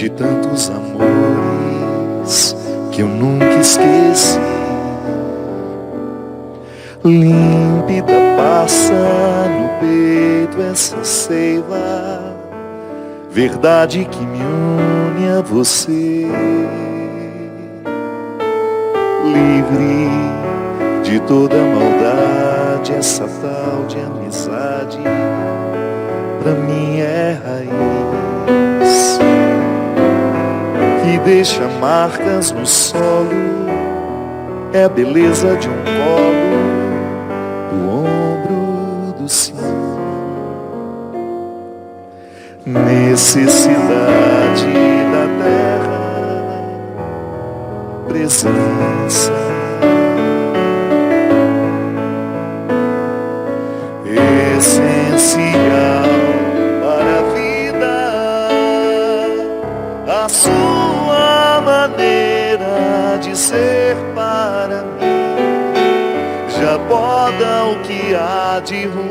de tantos amores que eu nunca esqueci. Límpida passa no peito essa seiva, verdade que me une a você. Livre de toda maldade, essa tal de amizade pra mim é raiz, que deixa marcas no solo, é a beleza de um colo, do ombro do sim. Necessidade da terra, presença, essencial para a vida, a sua maneira de ser para mim já poda o que há de ruim.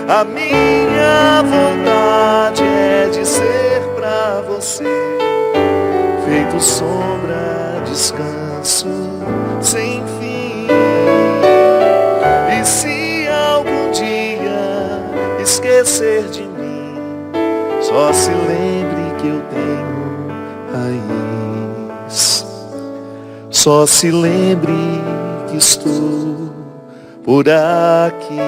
A minha vontade é de ser pra você, feito sombra, descanso sem fim. E se algum dia esquecer de mim, só se lembre que eu tenho raiz. Só se lembre que estou por aqui.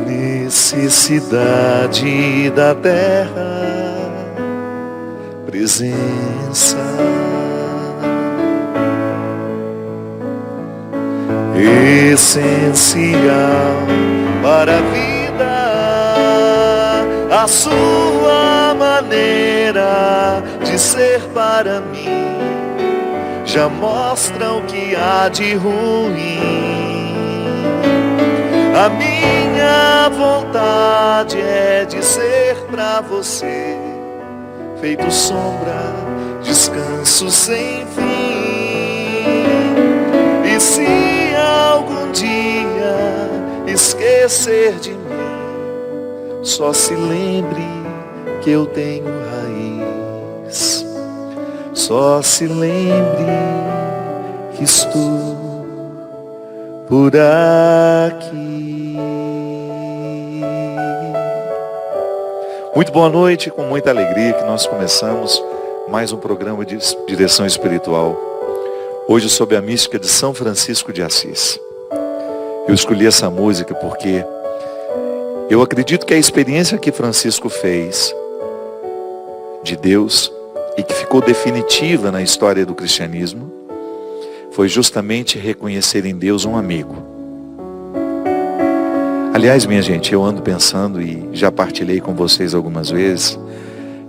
Necessidade da terra, presença, essencial para a vida, a sua maneira de ser para mim já mostra o que há de ruim. A minha vontade é de ser pra você, feito sombra, descanso sem fim. E se algum dia esquecer de mim, só se lembre que eu tenho raiz. Só se lembre que estou por aqui. Muito boa noite, com muita alegria que nós começamos mais um programa de direção espiritual. Hoje sob a mística de São Francisco de Assis. Eu escolhi essa música porque eu acredito que a experiência que Francisco fez de Deus e que ficou definitiva na história do cristianismo foi justamente reconhecer em Deus um amigo. Aliás, minha gente, eu ando pensando e já partilhei com vocês algumas vezes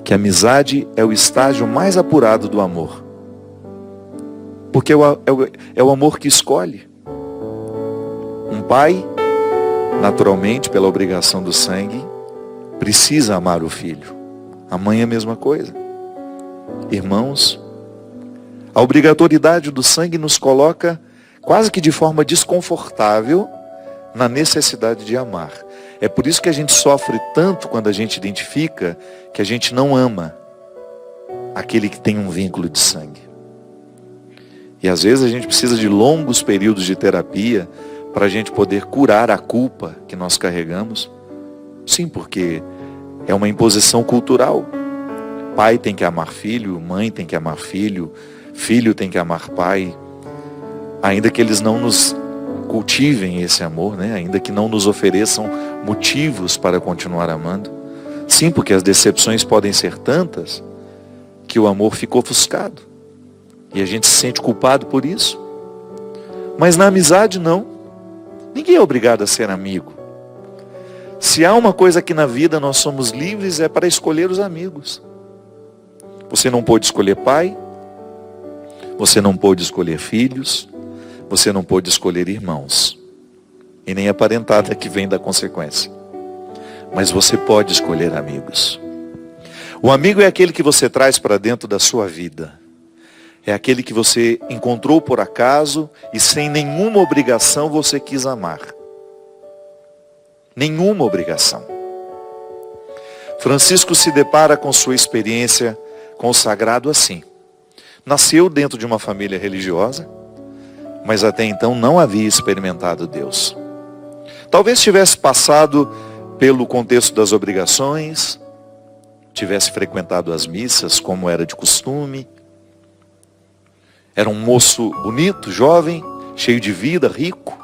que a amizade é o estágio mais apurado do amor. Porque é o amor que escolhe. Um pai, naturalmente, pela obrigação do sangue, precisa amar o filho. A mãe é a mesma coisa. Irmãos, a obrigatoriedade do sangue nos coloca quase que de forma desconfortável na necessidade de amar. É por isso que a gente sofre tanto quando a gente identifica que a gente não ama aquele que tem um vínculo de sangue. E às vezes a gente precisa de longos períodos de terapia para a gente poder curar a culpa que nós carregamos. Sim, porque é uma imposição cultural. Pai tem que amar filho, mãe tem que amar filho, filho tem que amar pai. Ainda que eles não nos cultivem esse amor, né? Ainda que não nos ofereçam motivos para continuar amando. Sim, porque as decepções podem ser tantas que o amor fica ofuscado. E a gente se sente culpado por isso. Mas na amizade não. Ninguém é obrigado a ser amigo. Se há uma coisa que na vida nós somos livres é para escolher os amigos. Você não pôde escolher pai, você não pôde escolher filhos, você não pôde escolher irmãos. E nem a parentada que vem da consequência. Mas você pode escolher amigos. O amigo é aquele que você traz para dentro da sua vida. É aquele que você encontrou por acaso e sem nenhuma obrigação você quis amar. Nenhuma obrigação. Francisco se depara com sua experiência com o sagrado assim. Nasceu dentro de uma família religiosa, mas até então não havia experimentado Deus. Talvez tivesse passado pelo contexto das obrigações, tivesse frequentado as missas como era de costume. Era um moço bonito, jovem, cheio de vida, rico.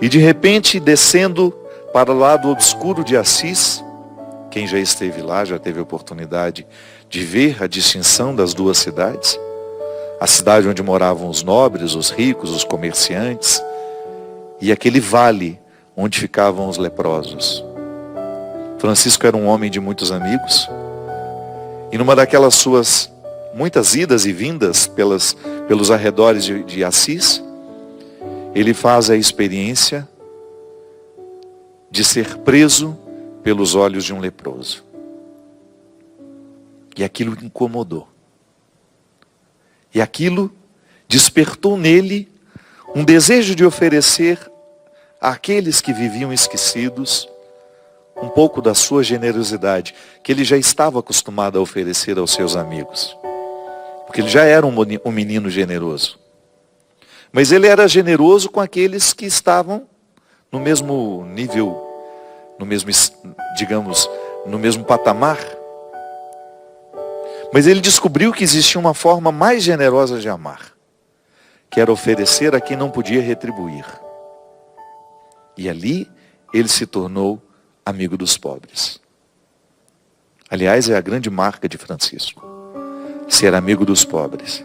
E de repente, descendo para o lado obscuro de Assis, quem já esteve lá, já teve a oportunidade de ver a distinção das duas cidades. A cidade onde moravam os nobres, os ricos, os comerciantes, e aquele vale onde ficavam os leprosos. Francisco era um homem de muitos amigos, e numa daquelas suas muitas idas e vindas pelos arredores de Assis, ele faz a experiência de ser preso pelos olhos de um leproso. E aquilo incomodou. E aquilo despertou nele um desejo de oferecer àqueles que viviam esquecidos um pouco da sua generosidade, que ele já estava acostumado a oferecer aos seus amigos. Porque ele já era um menino generoso. Mas ele era generoso com aqueles que estavam no mesmo nível, no mesmo, digamos, no mesmo patamar. Mas ele descobriu que existia uma forma mais generosa de amar, que era oferecer a quem não podia retribuir. E ali ele se tornou amigo dos pobres. Aliás, é a grande marca de Francisco. Ser amigo dos pobres.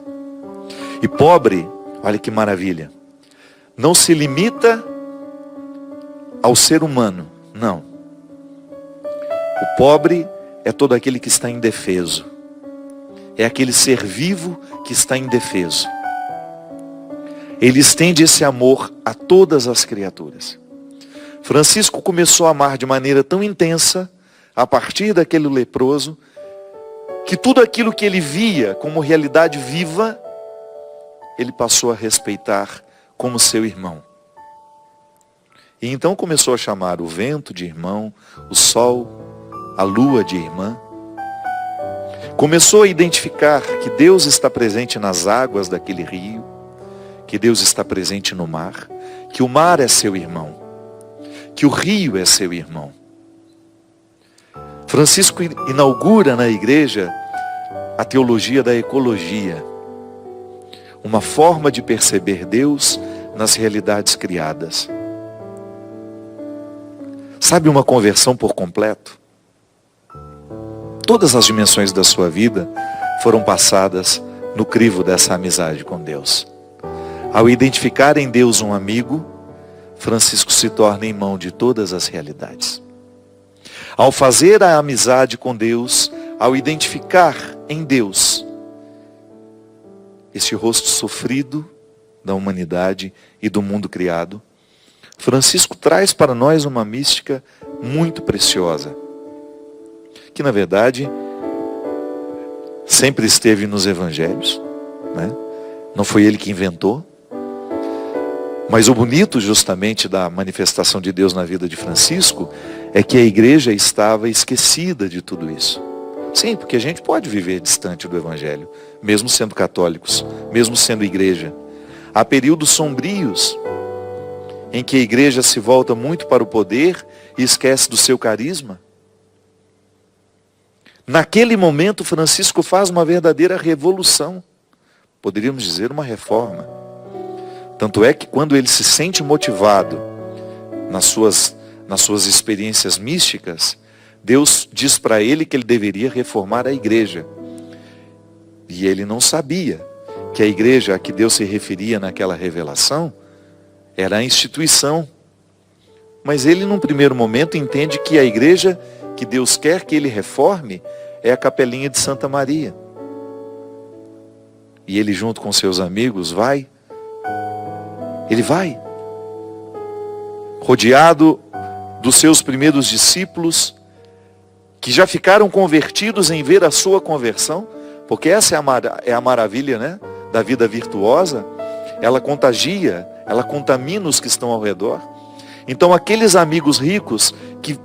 E pobre, olha que maravilha, não se limita ao ser humano, não. O pobre é todo aquele que está indefeso. É aquele ser vivo que está indefeso. Ele estende esse amor a todas as criaturas. Francisco começou a amar de maneira tão intensa, a partir daquele leproso, que tudo aquilo que ele via como realidade viva, ele passou a respeitar como seu irmão. E então começou a chamar o vento de irmão, o sol, a lua de irmã. Começou a identificar que Deus está presente nas águas daquele rio, que Deus está presente no mar, que o mar é seu irmão, que o rio é seu irmão. Francisco inaugura na igreja a teologia da ecologia, uma forma de perceber Deus nas realidades criadas. Sabe, uma conversão por completo? Todas as dimensões da sua vida foram passadas no crivo dessa amizade com Deus. Ao identificar em Deus um amigo, Francisco se torna irmão de todas as realidades. Ao fazer a amizade com Deus, ao identificar em Deus esse rosto sofrido da humanidade e do mundo criado, Francisco traz para nós uma mística muito preciosa, que na verdade sempre esteve nos evangelhos, né? Não foi ele que inventou. Mas o bonito justamente da manifestação de Deus na vida de Francisco é que a igreja estava esquecida de tudo isso. Sim, porque a gente pode viver distante do evangelho, mesmo sendo católicos, mesmo sendo igreja. Há períodos sombrios em que a igreja se volta muito para o poder e esquece do seu carisma. Naquele momento, Francisco faz uma verdadeira revolução. Poderíamos dizer uma reforma. Tanto é que quando ele se sente motivado nas suas experiências místicas, Deus diz para ele que ele deveria reformar a igreja. E ele não sabia que a igreja a que Deus se referia naquela revelação era a instituição. Mas ele, num primeiro momento, entende que a igreja que Deus quer que ele reforme é a capelinha de Santa Maria. E ele, junto com seus amigos, ele vai, rodeado dos seus primeiros discípulos, que já ficaram convertidos em ver a sua conversão. Porque essa é a maravilha, né, da vida virtuosa. Ela contagia, ela contamina os que estão ao redor. Então aqueles amigos ricos que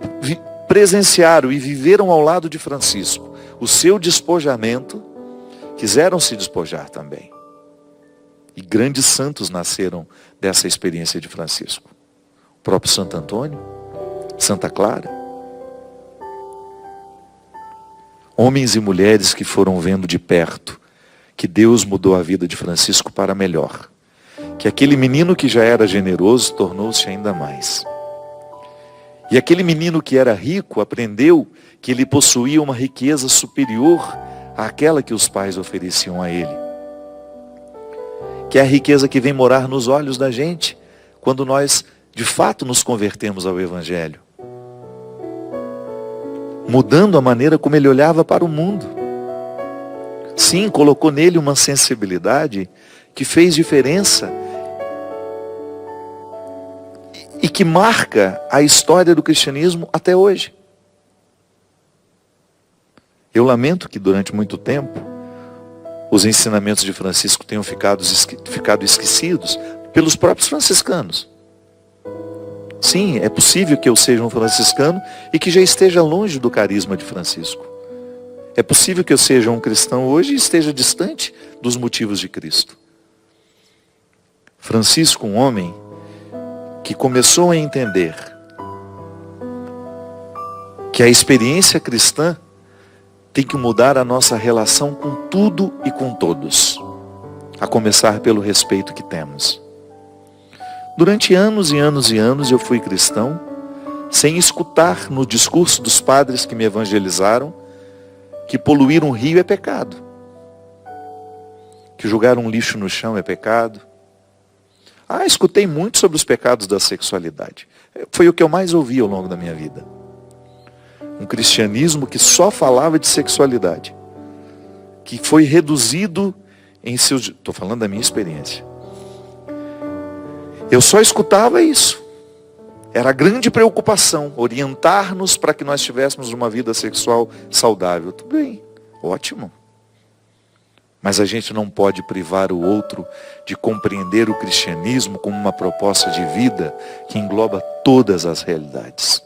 presenciaram e viveram ao lado de Francisco o seu despojamento, quiseram se despojar também. E grandes santos nasceram dessa experiência de Francisco. O próprio Santo Antônio, Santa Clara. Homens e mulheres que foram vendo de perto que Deus mudou a vida de Francisco para melhor. Que aquele menino que já era generoso tornou-se ainda mais. E aquele menino que era rico aprendeu que ele possuía uma riqueza superior àquela que os pais ofereciam a ele. Que é a riqueza que vem morar nos olhos da gente quando nós de fato nos convertemos ao Evangelho. Mudando a maneira como ele olhava para o mundo. Sim, colocou nele uma sensibilidade que fez diferença e que marca a história do cristianismo até hoje. Eu lamento que durante muito tempo os ensinamentos de Francisco tenham ficado esquecidos pelos próprios franciscanos. Sim, é possível que eu seja um franciscano e que já esteja longe do carisma de Francisco. É possível que eu seja um cristão hoje e esteja distante dos motivos de Cristo. Francisco, um homem que começou a entender que a experiência cristã tem que mudar a nossa relação com tudo e com todos, a começar pelo respeito que temos. Durante anos e anos e anos eu fui cristão, sem escutar no discurso dos padres que me evangelizaram que poluir um rio é pecado, que jogar um lixo no chão é pecado. Escutei muito sobre os pecados da sexualidade. Foi o que eu mais ouvi ao longo da minha vida. Um cristianismo que só falava de sexualidade, que foi reduzido em seus... Estou falando da minha experiência. Eu só escutava isso. Era a grande preocupação, orientar-nos para que nós tivéssemos uma vida sexual saudável. Tudo bem, ótimo. Mas a gente não pode privar o outro de compreender o cristianismo como uma proposta de vida que engloba todas as realidades.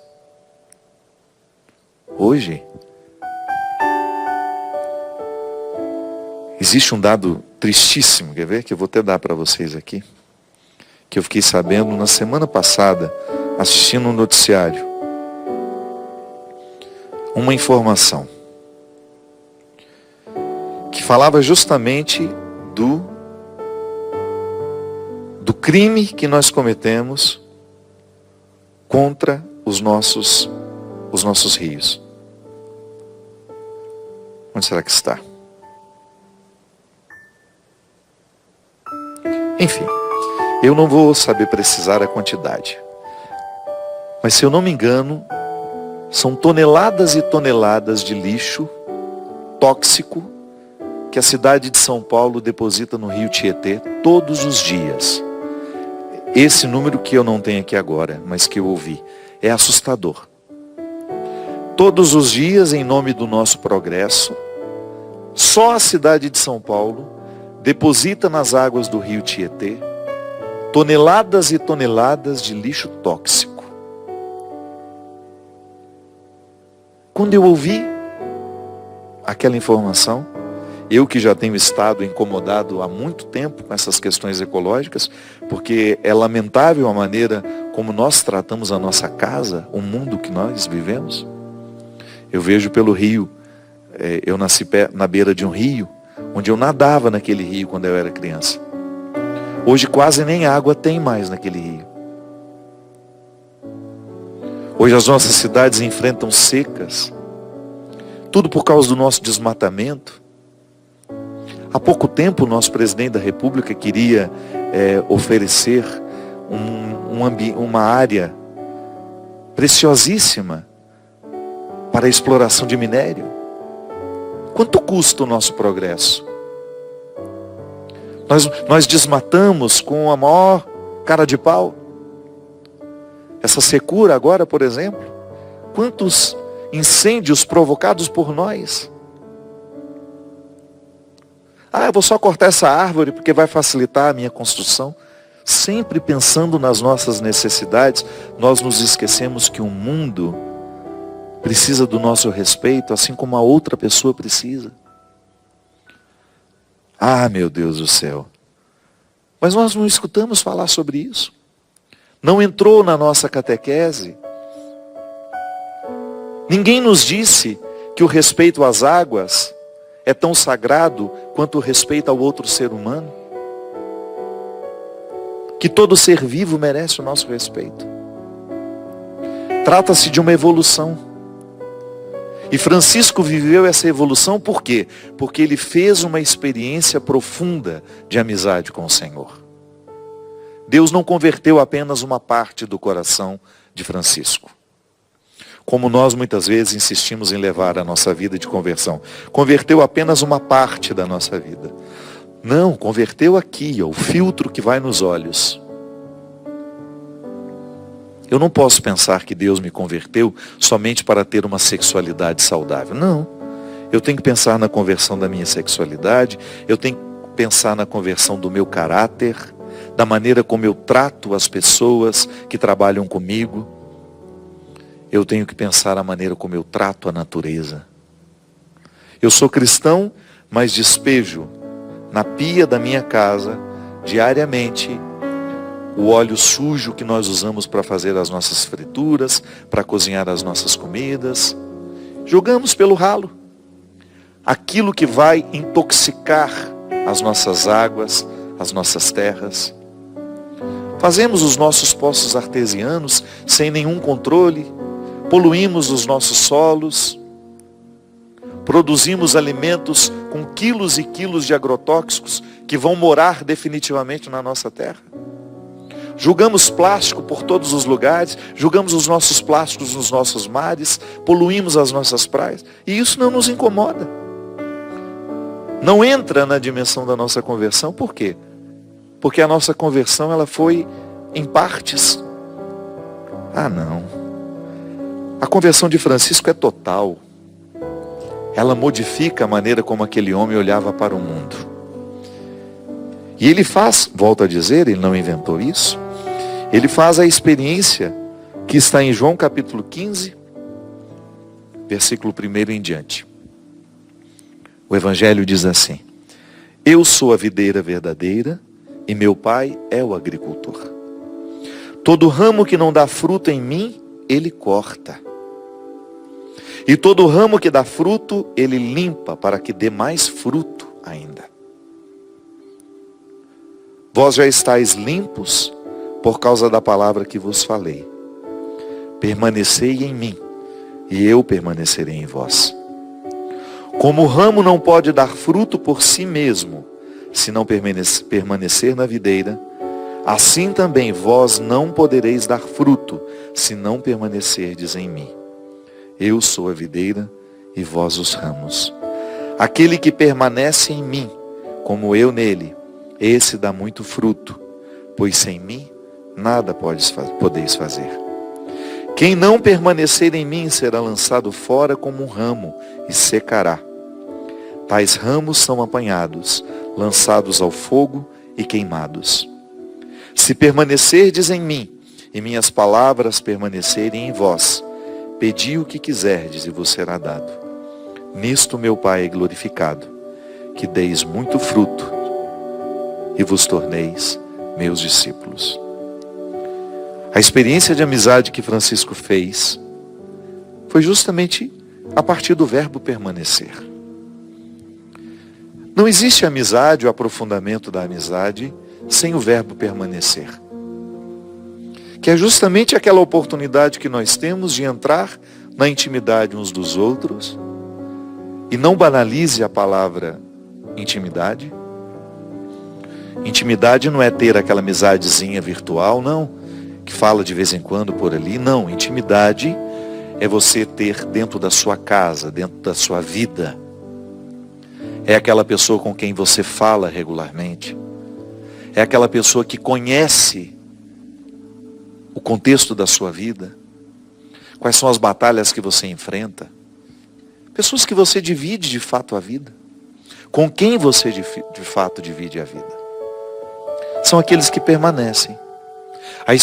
Hoje, existe um dado tristíssimo, quer ver? Que eu vou até dar para vocês aqui. Que eu fiquei sabendo na semana passada, assistindo um noticiário. Uma informação que falava justamente do crime que nós cometemos contra os nossos rios. Onde será que está? Enfim, eu não vou saber precisar a quantidade. Mas se eu não me engano, são toneladas e toneladas de lixo tóxico que a cidade de São Paulo deposita no rio Tietê todos os dias. Esse número que eu não tenho aqui agora, mas que eu ouvi, é assustador. Todos os dias, em nome do nosso progresso, só a cidade de São Paulo deposita nas águas do rio Tietê toneladas e toneladas de lixo tóxico. Quando eu ouvi aquela informação, eu que já tenho estado incomodado há muito tempo com essas questões ecológicas, porque é lamentável a maneira como nós tratamos a nossa casa, o mundo que nós vivemos. Eu vejo pelo rio, eu nasci na beira de um rio, onde eu nadava naquele rio quando eu era criança. Hoje quase nem água tem mais naquele rio. Hoje as nossas cidades enfrentam secas, tudo por causa do nosso desmatamento. Há pouco tempo o nosso presidente da República queria oferecer uma área preciosíssima para a exploração de minério. Quanto custa o nosso progresso? Nós desmatamos com a maior cara de pau. Essa secura agora, por exemplo, quantos incêndios provocados por nós? Eu vou só cortar essa árvore porque vai facilitar a minha construção. Sempre pensando nas nossas necessidades, nós nos esquecemos que o mundo precisa do nosso respeito, assim como a outra pessoa precisa. Meu Deus do céu. Mas nós não escutamos falar sobre isso. Não entrou na nossa catequese. Ninguém nos disse que o respeito às águas é tão sagrado quanto o respeito ao outro ser humano. Que todo ser vivo merece o nosso respeito. Trata-se de uma evolução. E Francisco viveu essa evolução por quê? Porque ele fez uma experiência profunda de amizade com o Senhor. Deus não converteu apenas uma parte do coração de Francisco. Como nós muitas vezes insistimos em levar a nossa vida de conversão. Converteu apenas uma parte da nossa vida. Não, converteu aqui, o filtro que vai nos olhos. Eu não posso pensar que Deus me converteu somente para ter uma sexualidade saudável. Não. Eu tenho que pensar na conversão da minha sexualidade, eu tenho que pensar na conversão do meu caráter, da maneira como eu trato as pessoas que trabalham comigo. Eu tenho que pensar a maneira como eu trato a natureza. Eu sou cristão, mas despejo na pia da minha casa, diariamente, o óleo sujo que nós usamos para fazer as nossas frituras, para cozinhar as nossas comidas. Jogamos pelo ralo. Aquilo que vai intoxicar as nossas águas, as nossas terras. Fazemos os nossos poços artesianos sem nenhum controle. Poluímos os nossos solos. Produzimos alimentos com quilos e quilos de agrotóxicos que vão morar definitivamente na nossa terra. Jogamos plástico por todos os lugares, jogamos os nossos plásticos nos nossos mares, poluímos as nossas praias. E isso não nos incomoda. Não entra na dimensão da nossa conversão. Por quê? Porque a nossa conversão ela foi em partes. Não. A conversão de Francisco é total. Ela modifica a maneira como aquele homem olhava para o mundo. E ele faz, volto a dizer, ele não inventou isso. Ele faz a experiência que está em João capítulo 15, versículo 1 em diante. O Evangelho diz assim: Eu sou a videira verdadeira e meu Pai é o agricultor. Todo ramo que não dá fruto em mim, ele corta. E todo ramo que dá fruto, ele limpa para que dê mais fruto ainda. Vós já estáis limpos por causa da palavra que vos falei. Permanecei em mim, e eu permanecerei em vós. Como o ramo não pode dar fruto por si mesmo, se não permanecer na videira, assim também vós não podereis dar fruto, se não permanecerdes em mim. Eu sou a videira, e vós os ramos. Aquele que permanece em mim, como eu nele, esse dá muito fruto, pois sem mim nada podeis fazer. Quem não permanecer em mim será lançado fora como um ramo e secará. Tais ramos são apanhados, lançados ao fogo e queimados. Se permanecerdes em mim e minhas palavras permanecerem em vós, pedi o que quiserdes e vos será dado. Nisto meu Pai é glorificado, que deis muito fruto e vos torneis meus discípulos. A experiência de amizade que Francisco fez foi justamente a partir do verbo permanecer. Não existe amizade ou aprofundamento da amizade sem o verbo permanecer. Que é justamente aquela oportunidade que nós temos de entrar na intimidade uns dos outros. E não banalize a palavra intimidade. Intimidade não é ter aquela amizadezinha virtual, não, que fala de vez em quando por ali. Não, intimidade é você ter dentro da sua casa, dentro da sua vida. É aquela pessoa com quem você fala regularmente. É aquela pessoa que conhece o contexto da sua vida. Quais são as batalhas que você enfrenta. Pessoas que você divide de fato a vida. Com quem você de fato divide a vida? São aqueles que permanecem. A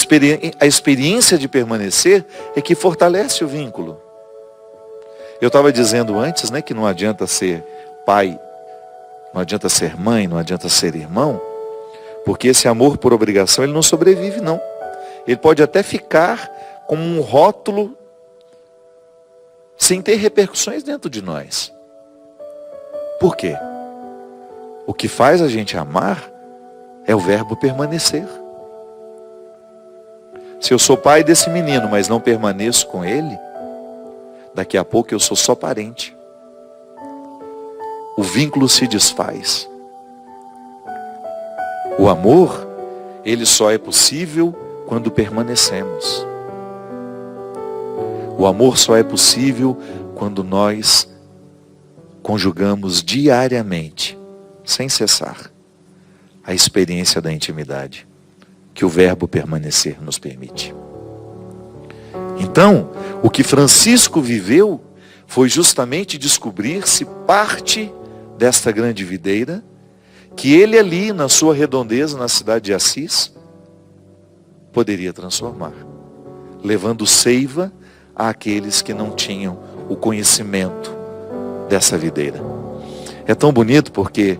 experiência de permanecer é que fortalece o vínculo. Eu estava dizendo antes, né, que não adianta ser pai, não adianta ser mãe, não adianta ser irmão, porque esse amor por obrigação, ele não sobrevive, não. Ele pode até ficar como um rótulo sem ter repercussões dentro de nós. Por quê? O que faz a gente amar é o verbo permanecer. Se eu sou pai desse menino, mas não permaneço com ele, daqui a pouco eu sou só parente. O vínculo se desfaz. O amor, ele só é possível quando permanecemos. O amor só é possível quando nós conjugamos diariamente, sem cessar, a experiência da intimidade que o verbo permanecer nos permite. Então, o que Francisco viveu foi justamente descobrir-se parte desta grande videira, que ele ali na sua redondeza, na cidade de Assis, poderia transformar, levando seiva àqueles que não tinham o conhecimento dessa videira. É tão bonito porque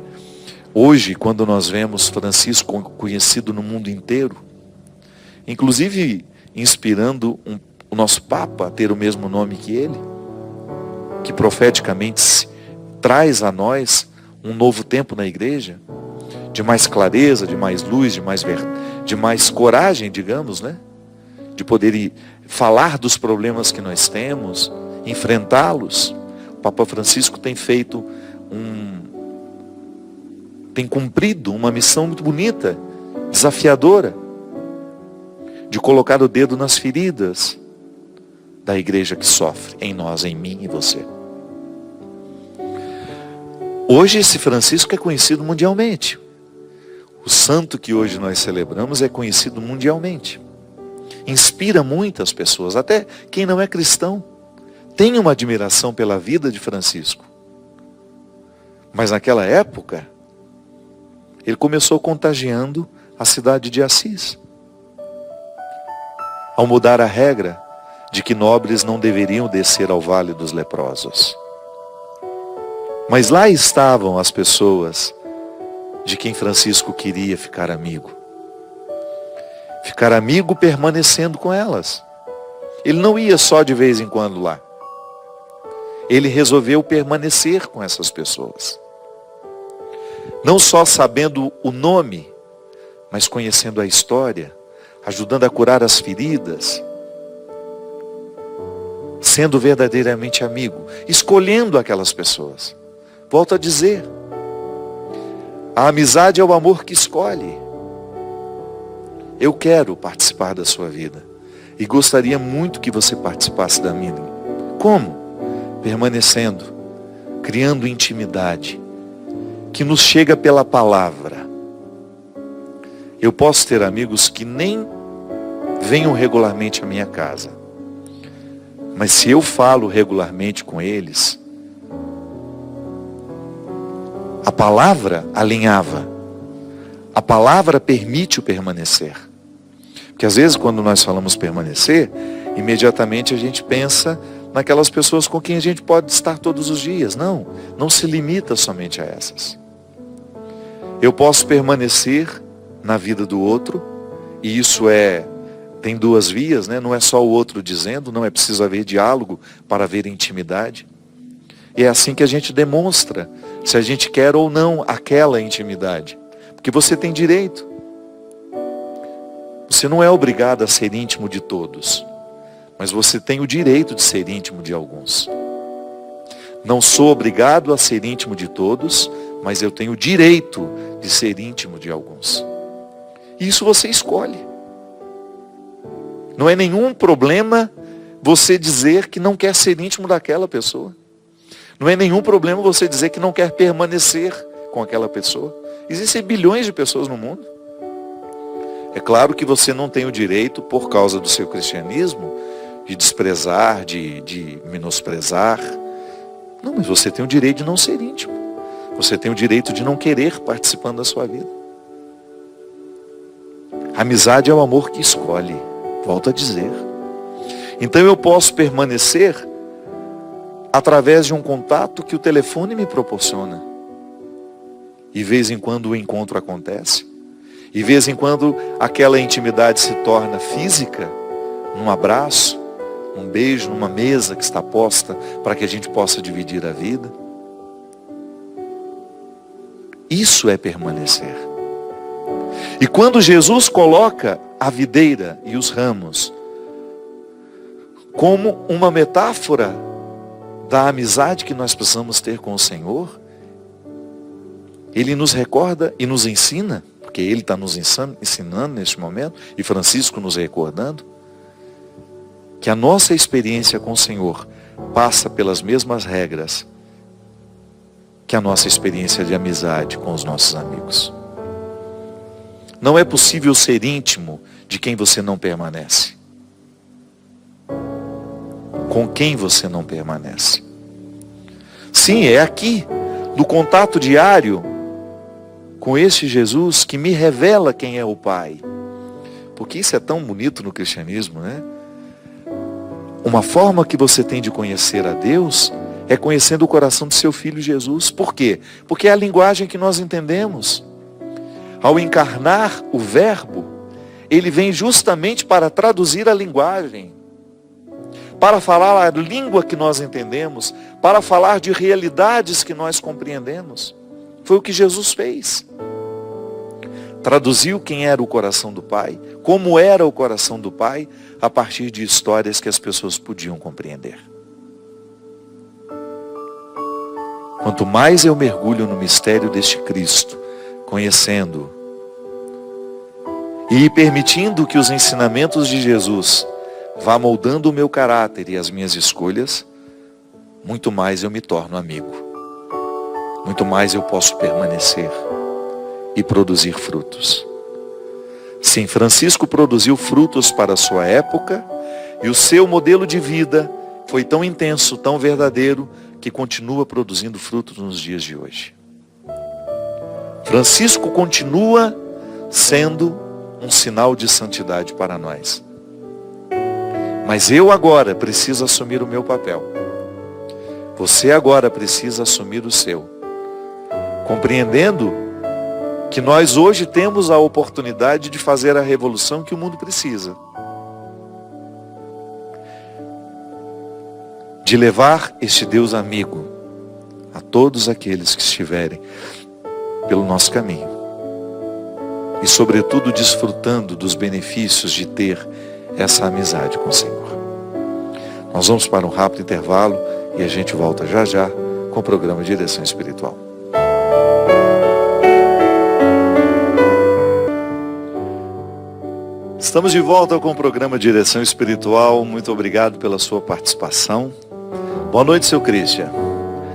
hoje, quando nós vemos Francisco conhecido no mundo inteiro, inclusive inspirando o nosso Papa a ter o mesmo nome que ele, que profeticamente traz a nós um novo tempo na igreja, de mais clareza, de mais luz, de mais coragem, digamos, né? De poder falar dos problemas que nós temos, enfrentá-los. O Papa Francisco tem tem cumprido uma missão muito bonita, desafiadora, de colocar o dedo nas feridas da igreja que sofre, em nós, em mim e você. Hoje esse Francisco é conhecido mundialmente. O santo que hoje nós celebramos é conhecido mundialmente. Inspira muitas pessoas, até quem não é cristão, tem uma admiração pela vida de Francisco. Mas naquela época, ele começou contagiando a cidade de Assis. Ao mudar a regra de que nobres não deveriam descer ao vale dos leprosos. Mas lá estavam as pessoas de quem Francisco queria ficar amigo. Ficar amigo permanecendo com elas. Ele não ia só de vez em quando lá. Ele resolveu permanecer com essas pessoas. Não só sabendo o nome, mas conhecendo a história, ajudando a curar as feridas, sendo verdadeiramente amigo, escolhendo aquelas pessoas. Volto a dizer, a amizade é o amor que escolhe. Eu quero participar da sua vida e gostaria muito que você participasse da minha. Como? Permanecendo, criando intimidade, que nos chega pela palavra. Eu posso ter amigos que nem venham regularmente à minha casa, mas se eu falo regularmente com eles, a palavra alinhava. A palavra permite o permanecer. Porque às vezes quando nós falamos permanecer, imediatamente a gente pensa naquelas pessoas com quem a gente pode estar todos os dias. Não, não se limita somente a essas. Eu posso permanecer na vida do outro, e isso tem duas vias, né? Não é só o outro dizendo, não é preciso haver diálogo para haver intimidade. E é assim que a gente demonstra se a gente quer ou não aquela intimidade. Porque você tem direito. Você não é obrigado a ser íntimo de todos, mas você tem o direito de ser íntimo de alguns. Não sou obrigado a ser íntimo de todos, mas eu tenho o direito de ser íntimo de alguns. E isso você escolhe. Não é nenhum problema você dizer que não quer ser íntimo daquela pessoa. Não é nenhum problema você dizer que não quer permanecer com aquela pessoa. Existem bilhões de pessoas no mundo. É claro que você não tem o direito, por causa do seu cristianismo, de desprezar, de menosprezar. Não, mas você tem o direito de não ser íntimo. Você tem o direito de não querer participando da sua vida. A amizade é o amor que escolhe, volto a dizer. Então eu posso permanecer através de um contato que o telefone me proporciona. E de vez em quando o encontro acontece. E de vez em quando aquela intimidade se torna física, num abraço, num beijo, numa mesa que está posta para que a gente possa dividir a vida. Isso é permanecer. E quando Jesus coloca a videira e os ramos como uma metáfora da amizade que nós precisamos ter com o Senhor, Ele nos recorda e nos ensina, porque Ele está nos ensinando neste momento, e Francisco nos recordando, que a nossa experiência com o Senhor passa pelas mesmas regras que a nossa experiência de amizade com os nossos amigos. Não é possível ser íntimo de quem você não permanece. Com quem você não permanece. Sim, é aqui, no contato diário com este Jesus que me revela quem é o Pai. Porque isso é tão bonito no cristianismo, né? Uma forma que você tem de conhecer a Deus é conhecendo o coração do seu Filho Jesus. Por quê? Porque é a linguagem que nós entendemos. Ao encarnar o Verbo, Ele vem justamente para traduzir a linguagem, para falar a língua que nós entendemos, para falar de realidades que nós compreendemos. Foi o que Jesus fez. Traduziu quem era o coração do Pai, como era o coração do Pai, a partir de histórias que as pessoas podiam compreender. Quanto mais eu mergulho no mistério deste Cristo, conhecendo-o, e permitindo que os ensinamentos de Jesus vá moldando o meu caráter e as minhas escolhas, muito mais eu me torno amigo. Muito mais eu posso permanecer e produzir frutos. Sim, Francisco produziu frutos para a sua época, e o seu modelo de vida foi tão intenso, tão verdadeiro, que continua produzindo frutos nos dias de hoje. Francisco continua sendo um sinal de santidade para nós. Mas eu agora preciso assumir o meu papel. Você agora precisa assumir o seu. Compreendendo que nós hoje temos a oportunidade de fazer a revolução que o mundo precisa. De levar este Deus amigo a todos aqueles que estiverem pelo nosso caminho. E sobretudo desfrutando dos benefícios de ter essa amizade com o Senhor. Nós vamos para um rápido intervalo e a gente volta já já com o programa Direção Espiritual. Estamos de volta com o programa Direção Espiritual. Muito obrigado pela sua participação. Boa noite, seu Christian.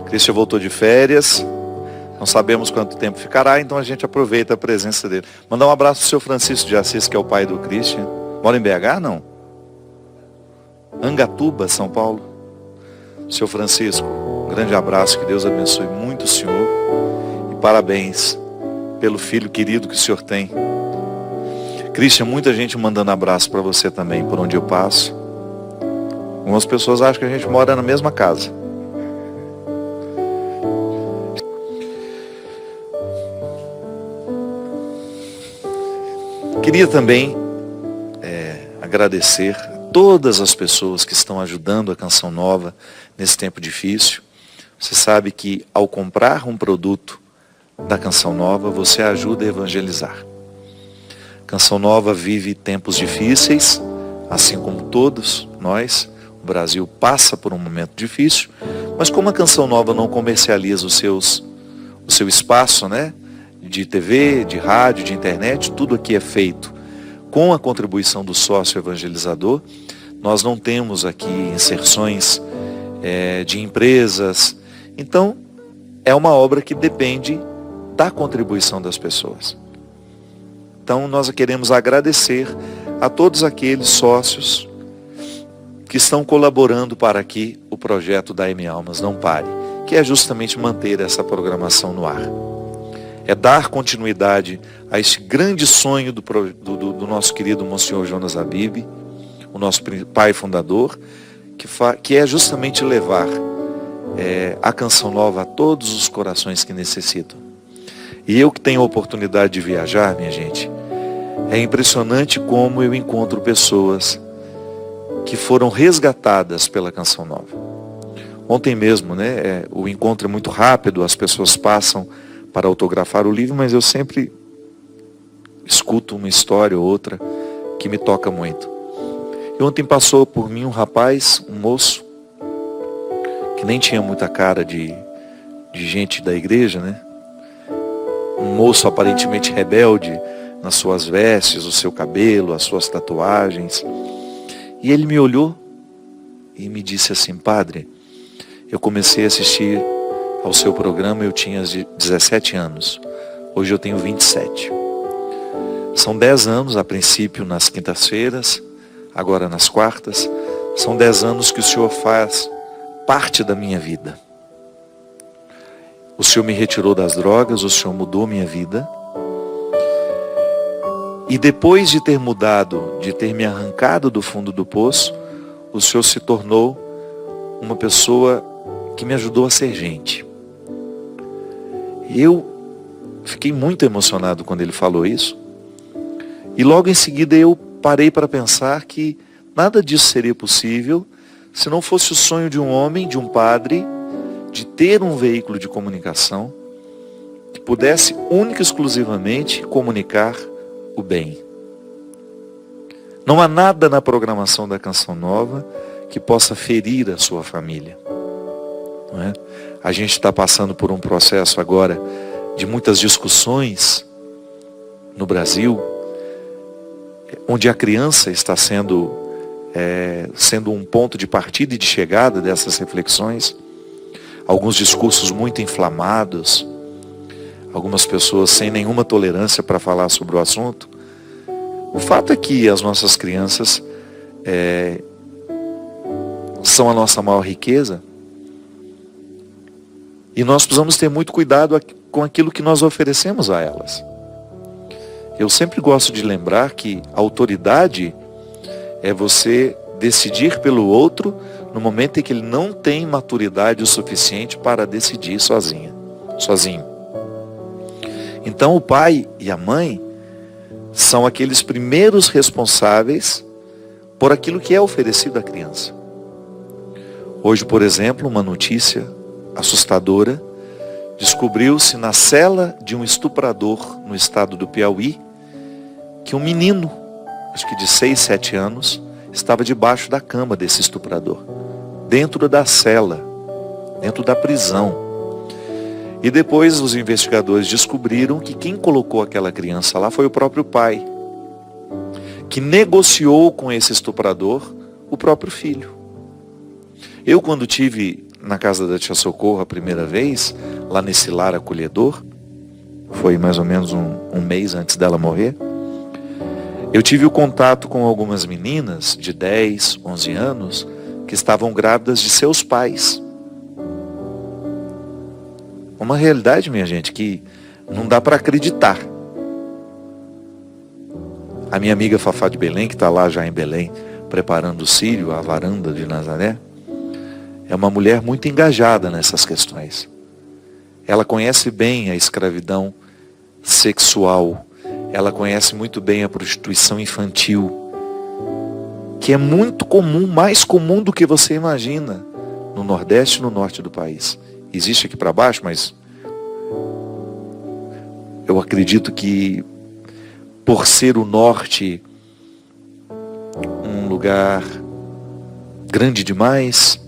Christian voltou de férias. Não sabemos quanto tempo ficará, então a gente aproveita a presença dele. Mandar um abraço ao seu Francisco de Assis, que é o pai do Christian. Mora em BH, não? Angatuba, São Paulo. Seu Francisco, um grande abraço, que Deus abençoe muito o senhor. E parabéns pelo filho querido que o senhor tem. Christian, muita gente mandando abraço para você também, por onde eu passo. Algumas pessoas acham que a gente mora na mesma casa. Queria também agradecer a todas as pessoas que estão ajudando a Canção Nova nesse tempo difícil. Você sabe que ao comprar um produto da Canção Nova, você ajuda a evangelizar. Canção Nova vive tempos difíceis, assim como todos nós. O Brasil passa por um momento difícil, mas como a Canção Nova não comercializa o seu espaço, né, de TV, de rádio, de internet, tudo aqui é feito com a contribuição do sócio evangelizador. Nós não temos aqui inserções de empresas. Então, é uma obra que depende da contribuição das pessoas. Então, nós queremos agradecer a todos aqueles sócios que estão colaborando para que o projeto da M Almas não pare, que é justamente manter essa programação no ar. É dar continuidade a esse grande sonho do nosso querido Monsenhor Jonas Habib, o nosso pai fundador, que é justamente levar a Canção Nova a todos os corações que necessitam. E eu que tenho a oportunidade de viajar, minha gente, é impressionante como eu encontro pessoas que foram resgatadas pela Canção Nova. Ontem mesmo, o encontro é muito rápido, as pessoas passam para autografar o livro, mas eu sempre escuto uma história ou outra que me toca muito. E ontem passou por mim um rapaz, um moço, que nem tinha muita cara de gente da igreja, Um moço aparentemente rebelde nas suas vestes, o seu cabelo, as suas tatuagens. E ele me olhou e me disse assim: padre, eu comecei a assistir ao seu programa, eu tinha 17 anos. Hoje eu tenho 27. São 10 anos, a princípio nas quintas-feiras, agora nas quartas. São 10 anos que o Senhor faz parte da minha vida. O Senhor me retirou das drogas, o Senhor mudou minha vida. E depois de ter mudado, de ter me arrancado do fundo do poço, o Senhor se tornou uma pessoa que me ajudou a ser gente. Eu fiquei muito emocionado quando ele falou isso. E logo em seguida eu parei para pensar que nada disso seria possível se não fosse o sonho de um homem, de um padre, de ter um veículo de comunicação que pudesse única e exclusivamente comunicar o bem. Não há nada na programação da Canção Nova que possa ferir a sua família. Não é? A gente está passando por um processo agora de muitas discussões no Brasil, onde a criança está sendo um ponto de partida e de chegada dessas reflexões. Alguns discursos muito inflamados, algumas pessoas sem nenhuma tolerância para falar sobre o assunto. O fato é que as nossas crianças são a nossa maior riqueza, e nós precisamos ter muito cuidado com aquilo que nós oferecemos a elas. Eu sempre gosto de lembrar que a autoridade é você decidir pelo outro no momento em que ele não tem maturidade o suficiente para decidir sozinho. Então o pai e a mãe são aqueles primeiros responsáveis por aquilo que é oferecido à criança. Hoje, por exemplo, uma notícia assustadora: descobriu-se na cela de um estuprador no estado do Piauí que um menino, acho que de 6, 7 anos, estava debaixo da cama desse estuprador, dentro da cela, dentro da prisão. E depois os investigadores descobriram que quem colocou aquela criança lá foi o próprio pai, que negociou com esse estuprador o próprio filho. Eu, quando tive na casa da tia Socorro a primeira vez, lá nesse lar acolhedor, foi mais ou menos um mês antes dela morrer, eu tive o contato com algumas meninas de 10, 11 anos que estavam grávidas de seus pais. Uma realidade, minha gente, que não dá para acreditar. A minha amiga Fafá de Belém, que está lá já em Belém, preparando o círio, a varanda de Nazaré, é uma mulher muito engajada nessas questões. Ela conhece bem a escravidão sexual. Ela conhece muito bem a prostituição infantil, que é muito comum, mais comum do que você imagina, no Nordeste e no Norte do país. Existe aqui para baixo, mas eu acredito que, por ser o Norte um lugar grande demais,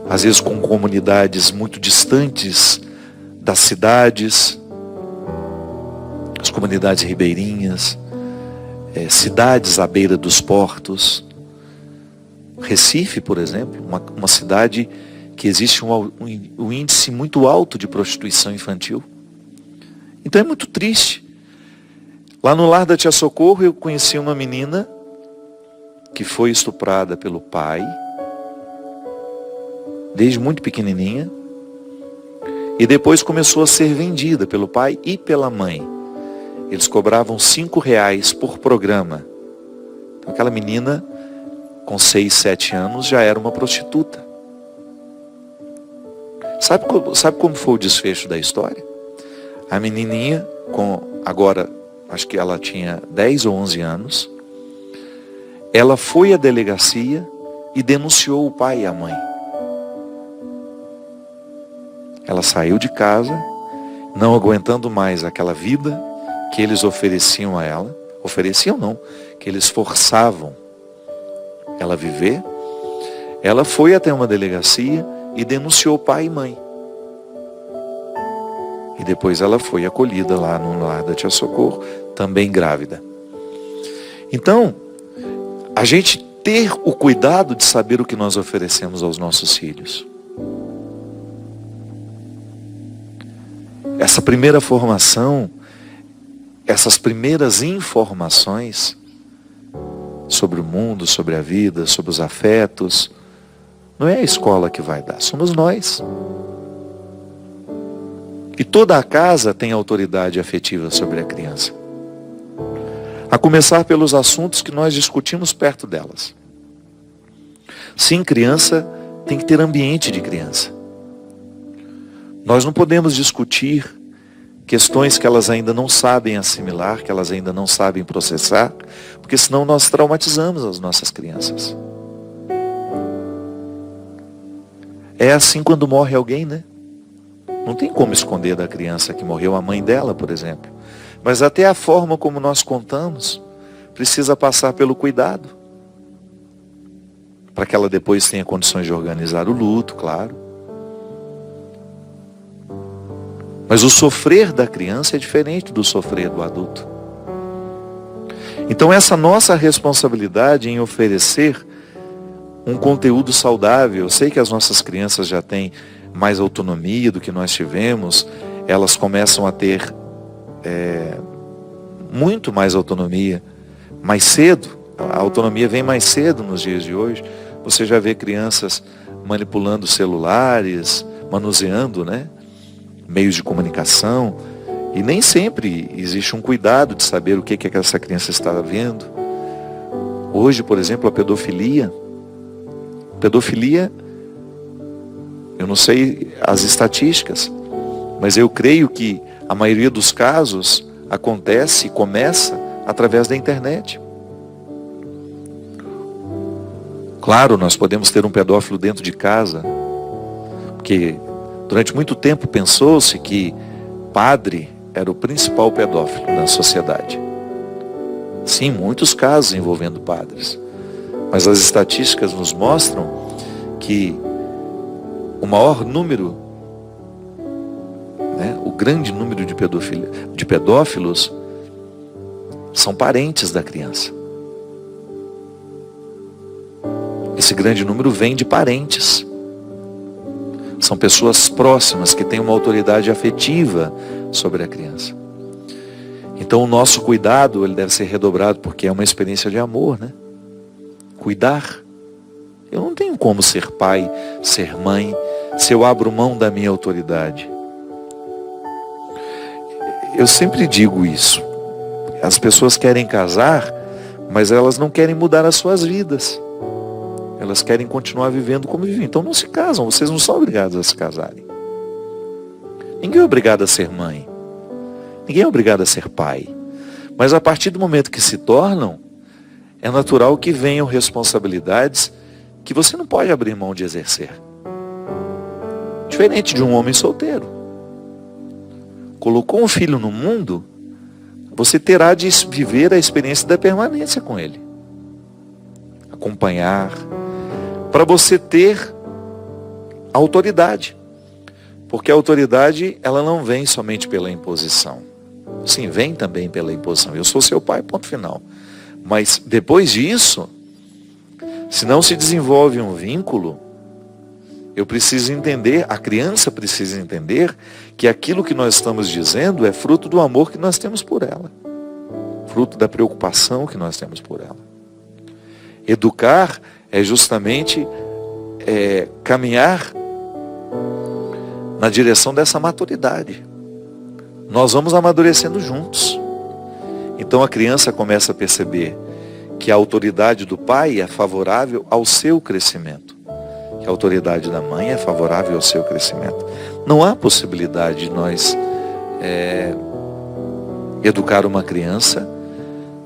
às vezes com comunidades muito distantes das cidades, as comunidades ribeirinhas, cidades à beira dos portos. Recife, por exemplo, uma cidade que existe um índice muito alto de prostituição infantil. Então é muito triste. Lá no lar da tia Socorro eu conheci uma menina que foi estuprada pelo pai, desde muito pequenininha, E depois começou a ser vendida pelo pai e pela mãe. Eles cobravam R$ 5 por programa. Então, aquela menina, com 6, 7 anos, já era uma prostituta. Sabe como foi o desfecho da história? A menininha, agora, acho que ela tinha 10 ou 11 anos, ela foi à delegacia e denunciou o pai e a mãe. Ela saiu de casa, não aguentando mais aquela vida que eles ofereciam a ela. Ofereciam não, que eles forçavam ela a viver. Ela foi até uma delegacia e denunciou pai e mãe. E depois ela foi acolhida lá no lar da Tia Socorro, também grávida. Então, a gente ter o cuidado de saber o que nós oferecemos aos nossos filhos. Essa primeira formação, essas primeiras informações sobre o mundo, sobre a vida, sobre os afetos, não é a escola que vai dar, somos nós. E toda a casa tem autoridade afetiva sobre a criança. A começar pelos assuntos que nós discutimos perto delas. Sim, criança tem que ter ambiente de criança. Nós não podemos discutir questões que elas ainda não sabem assimilar, que elas ainda não sabem processar, porque senão nós traumatizamos as nossas crianças. É assim quando morre alguém, né? Não tem como esconder da criança que morreu a mãe dela, por exemplo. Mas até a forma como nós contamos precisa passar pelo cuidado. Para que ela depois tenha condições de organizar o luto, claro. Mas o sofrer da criança é diferente do sofrer do adulto. Então essa nossa responsabilidade em oferecer um conteúdo saudável. Eu sei que as nossas crianças já têm mais autonomia do que nós tivemos. Elas começam a ter muito mais autonomia mais cedo. A autonomia vem mais cedo nos dias de hoje. Você já vê crianças manipulando celulares, manuseando, né, meios de comunicação. E nem sempre existe um cuidado de saber o que essa criança está vendo. Hoje, por exemplo, a pedofilia. Pedofilia, eu não sei as estatísticas, mas eu creio que a maioria dos casos acontece e começa através da internet. Claro, nós podemos ter um pedófilo dentro de casa, porque durante muito tempo pensou-se que padre era o principal pedófilo da sociedade. Sim, muitos casos envolvendo padres. Mas as estatísticas nos mostram que o maior número, o grande número de pedófilos são parentes da criança. Esse grande número vem de parentes. São pessoas próximas que têm uma autoridade afetiva sobre a criança. Então o nosso cuidado ele deve ser redobrado, porque é uma experiência de amor, né? Cuidar. Eu não tenho como ser pai, ser mãe, se eu abro mão da minha autoridade. Eu sempre digo isso. As pessoas querem casar, mas elas não querem mudar as suas vidas. Elas querem continuar vivendo como vivem. Então não se casam, vocês não são obrigados a se casarem. Ninguém é obrigado a ser mãe. Ninguém é obrigado a ser pai. Mas a partir do momento que se tornam, é natural que venham responsabilidades que você não pode abrir mão de exercer. Diferente de um homem solteiro. Colocou um filho no mundo, você terá de viver a experiência da permanência com ele. Acompanhar, para você ter autoridade. Porque a autoridade, ela não vem somente pela imposição. Sim, vem também pela imposição. Eu sou seu pai, ponto final. Mas depois disso, se não se desenvolve um vínculo, eu preciso entender, a criança precisa entender que aquilo que nós estamos dizendo é fruto do amor que nós temos por ela. Fruto da preocupação que nós temos por ela. Educar é justamente caminhar na direção dessa maturidade. Nós vamos amadurecendo juntos. Então a criança começa a perceber que a autoridade do pai é favorável ao seu crescimento, que a autoridade da mãe é favorável ao seu crescimento. Não há possibilidade de nós educar uma criança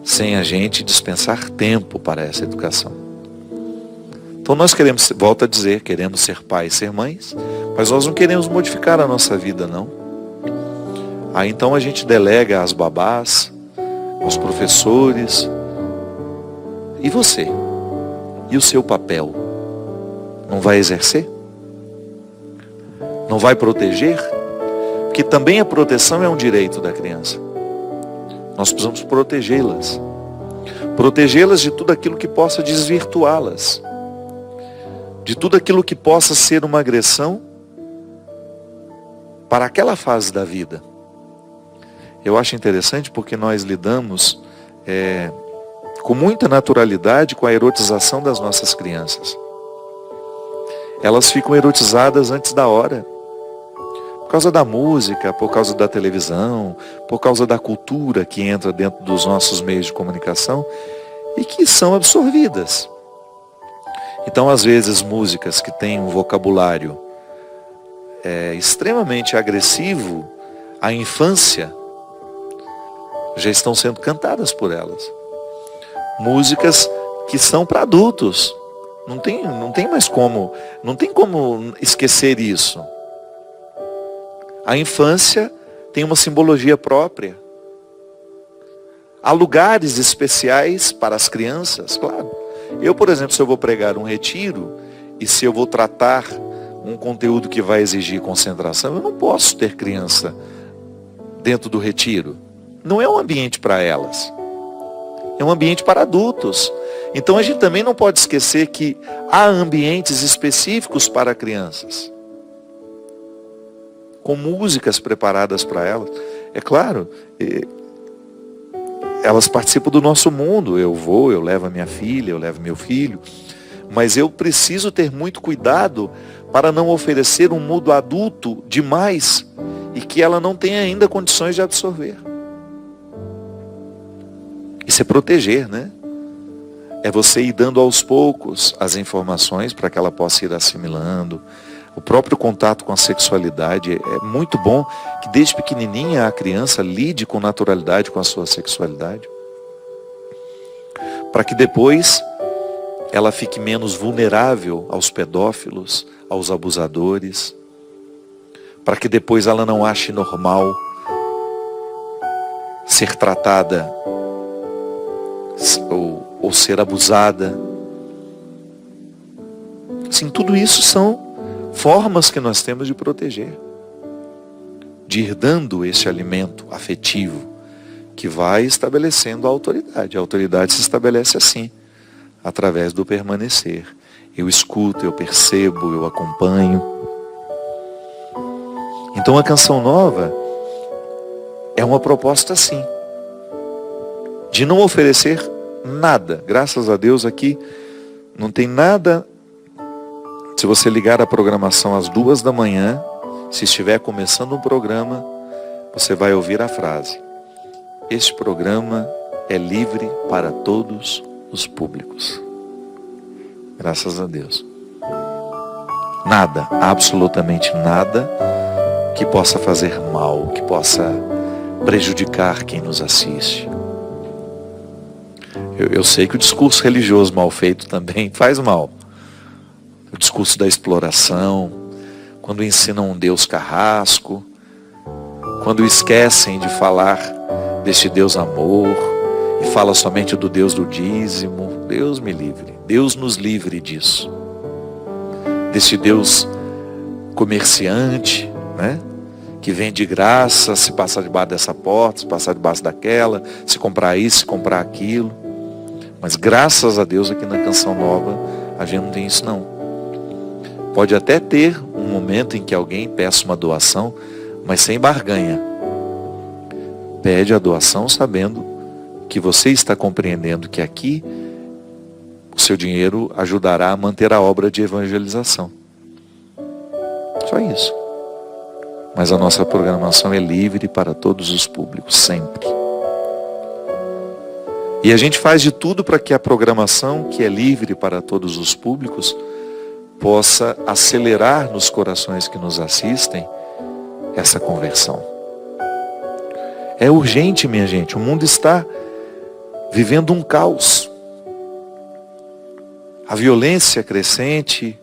sem a gente dispensar tempo para essa educação. Então nós queremos, volto a dizer, queremos ser pais, ser mães, mas nós não queremos modificar a nossa vida, não. Aí então a gente delega às babás, aos professores. E você? E o seu papel? Não vai exercer? Não vai proteger? Porque também a proteção é um direito da criança. Nós precisamos protegê-las. Protegê-las de tudo aquilo que possa desvirtuá-las. De tudo aquilo que possa ser uma agressão para aquela fase da vida. Eu acho interessante porque nós lidamos com muita naturalidade com a erotização das nossas crianças. Elas ficam erotizadas antes da hora. Por causa da música, por causa da televisão, por causa da cultura que entra dentro dos nossos meios de comunicação e que são absorvidas. Então, às vezes, músicas que têm um vocabulário extremamente agressivo à infância já estão sendo cantadas por elas. Músicas que são para adultos. Não tem mais como, não tem como esquecer isso. A infância tem uma simbologia própria. Há lugares especiais para as crianças, claro. Eu, por exemplo, se eu vou pregar um retiro e se eu vou tratar um conteúdo que vai exigir concentração, eu não posso ter criança dentro do retiro. Não é um ambiente para elas. É um ambiente para adultos. Então a gente também não pode esquecer que há ambientes específicos para crianças. Com músicas preparadas para elas. É claro, elas participam do nosso mundo. Eu levo a minha filha, eu levo meu filho. Mas eu preciso ter muito cuidado para não oferecer um mundo adulto demais e que ela não tenha ainda condições de absorver. Isso é proteger, né? É você ir dando aos poucos as informações para que ela possa ir assimilando. O próprio contato com a sexualidade é muito bom que desde pequenininha a criança lide com naturalidade com a sua sexualidade. Para que depois ela fique menos vulnerável aos pedófilos, aos abusadores. Para que depois ela não ache normal ser tratada ou ser abusada. Sim, tudo isso são formas que nós temos de proteger. De ir dando esse alimento afetivo que vai estabelecendo a autoridade. A autoridade se estabelece assim, através do permanecer. Eu escuto, eu percebo, eu acompanho. Então a Canção Nova é uma proposta assim, de não oferecer nada. Graças a Deus aqui não tem nada. Se você ligar a programação às 2 da manhã, se estiver começando um programa, você vai ouvir a frase: este programa é livre para todos os públicos. Graças a Deus. Nada, absolutamente nada que possa fazer mal, que possa prejudicar quem nos assiste. Eu sei que o discurso religioso mal feito também faz mal. O discurso da exploração, quando ensinam um Deus carrasco, quando esquecem de falar deste Deus amor e fala somente do Deus do dízimo. Deus me livre, Deus nos livre disso. Desse Deus comerciante, né? Que vem de graça, se passar debaixo dessa porta, se passar debaixo daquela, se comprar isso, se comprar aquilo. Mas graças a Deus aqui na Canção Nova a gente não tem isso não. Pode até ter um momento em que alguém peça uma doação, mas sem barganha. Pede a doação sabendo que você está compreendendo que aqui o seu dinheiro ajudará a manter a obra de evangelização. Só isso. Mas a nossa programação é livre para todos os públicos, sempre. E a gente faz de tudo para que a programação, que é livre para todos os públicos, possa acelerar nos corações que nos assistem essa conversão. É urgente, minha gente. O mundo está vivendo um caos. A violência crescente.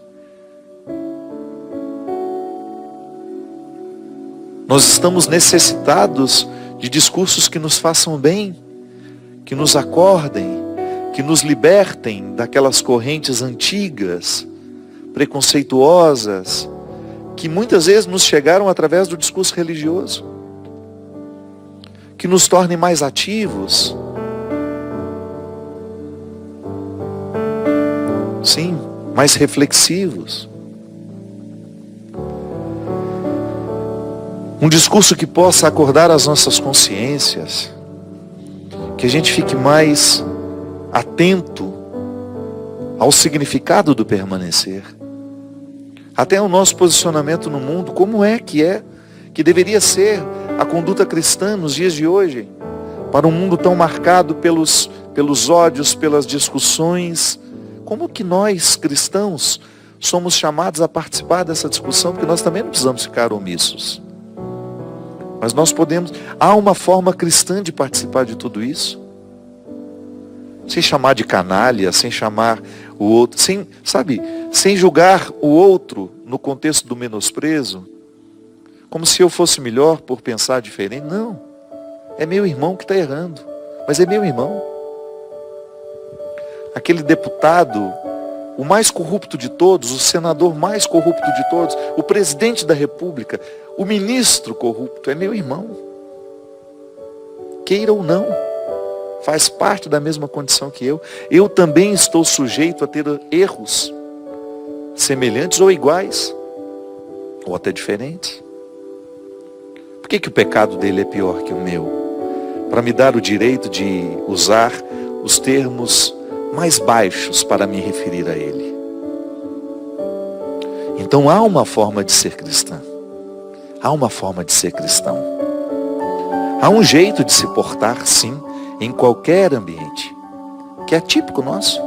Nós estamos necessitados de discursos que nos façam bem, que nos acordem, que nos libertem daquelas correntes antigas, preconceituosas, que muitas vezes nos chegaram através do discurso religioso, que nos tornem mais ativos, sim, mais reflexivos. Um discurso que possa acordar as nossas consciências, que a gente fique mais atento ao significado do permanecer, até o nosso posicionamento no mundo, como que deveria ser a conduta cristã nos dias de hoje, para um mundo tão marcado pelos ódios, pelas discussões. Como que nós, cristãos, somos chamados a participar dessa discussão, porque nós também não precisamos ficar omissos. Mas nós podemos, há uma forma cristã de participar de tudo isso, sem chamar de canalha, sem chamar o outro, sem julgar o outro no contexto do menosprezo, como se eu fosse melhor por pensar diferente. Não, é meu irmão que está errando, mas é meu irmão. Aquele deputado, o mais corrupto de todos, o senador mais corrupto de todos, o presidente da república, o ministro corrupto, é meu irmão. Queira ou não, faz parte da mesma condição que eu. Eu também estou sujeito a ter erros semelhantes ou iguais, ou até diferentes. Por que o pecado dele é pior que o meu? Para me dar o direito de usar os termos mais baixos para me referir a ele. Então há uma forma de ser cristã. Há uma forma de ser cristão. Há um jeito de se portar, sim, em qualquer ambiente, que é típico nosso,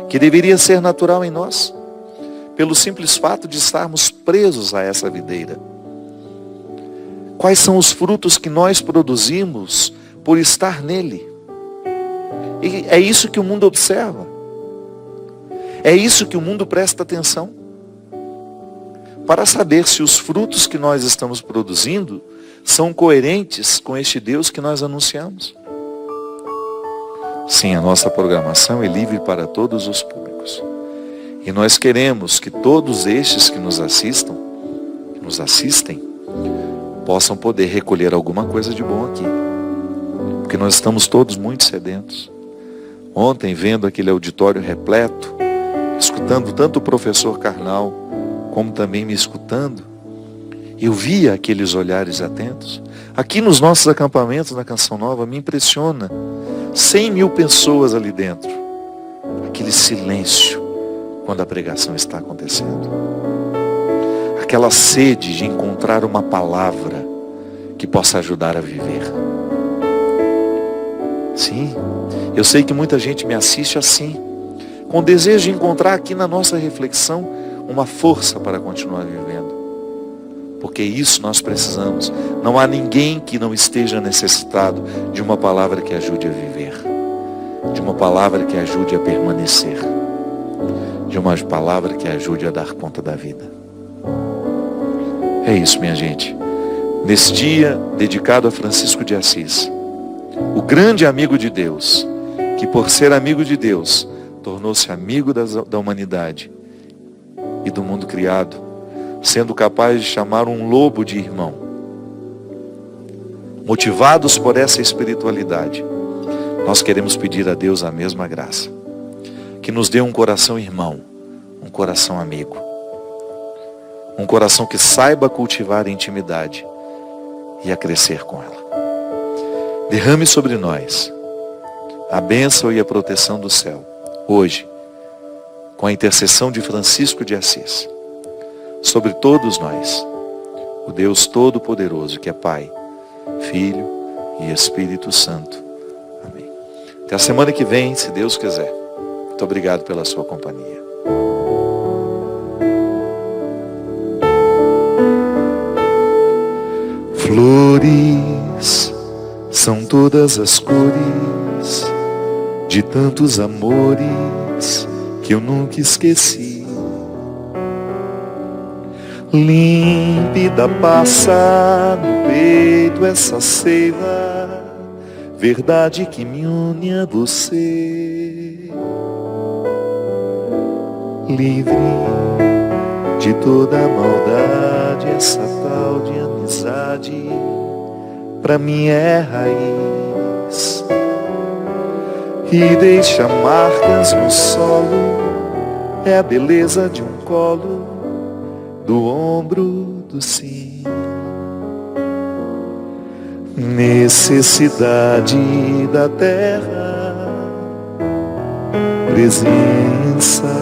que deveria ser natural em nós, pelo simples fato de estarmos presos a essa videira. Quais são os frutos que nós produzimos por estar nele? E é isso que o mundo observa. É isso que o mundo presta atenção. Para saber se os frutos que nós estamos produzindo são coerentes com este Deus que nós anunciamos. Sim, a nossa programação é livre para todos os públicos. E nós queremos que todos estes que nos assistem, possam poder recolher alguma coisa de bom aqui. Porque nós estamos todos muito sedentos. Ontem, vendo aquele auditório repleto, escutando tanto o professor Karnal, como também me escutando, eu via aqueles olhares atentos. Aqui nos nossos acampamentos na Canção Nova, me impressiona. 100.000 pessoas ali dentro. Aquele silêncio quando a pregação está acontecendo. Aquela sede de encontrar uma palavra que possa ajudar a viver. Sim, eu sei que muita gente me assiste assim, com desejo de encontrar aqui na nossa reflexão uma força para continuar vivendo. Porque isso nós precisamos. Não há ninguém que não esteja necessitado de uma palavra que ajude a viver, de uma palavra que ajude a permanecer, de uma palavra que ajude a dar conta da vida. É isso, minha gente. Nesse dia dedicado a Francisco de Assis, o grande amigo de Deus, que por ser amigo de Deus, tornou-se amigo da humanidade e do mundo criado, sendo capaz de chamar um lobo de irmão. Motivados por essa espiritualidade, nós queremos pedir a Deus a mesma graça, que nos dê um coração irmão, um coração amigo, um coração que saiba cultivar a intimidade e a crescer com ela. Derrame sobre nós a bênção e a proteção do céu, hoje, com a intercessão de Francisco de Assis, sobre todos nós, o Deus Todo-Poderoso, que é Pai, Filho e Espírito Santo. Amém. Até a semana que vem, se Deus quiser. Muito obrigado pela sua companhia. Flores são todas as cores de tantos amores que eu nunca esqueci. Límpida passa no peito essa seiva, verdade que me une a você. Livre de toda a maldade, essa tal de amizade pra mim é raiz e deixa marcas no solo, é a beleza de um colo, do ombro do sim. Necessidade da terra, presença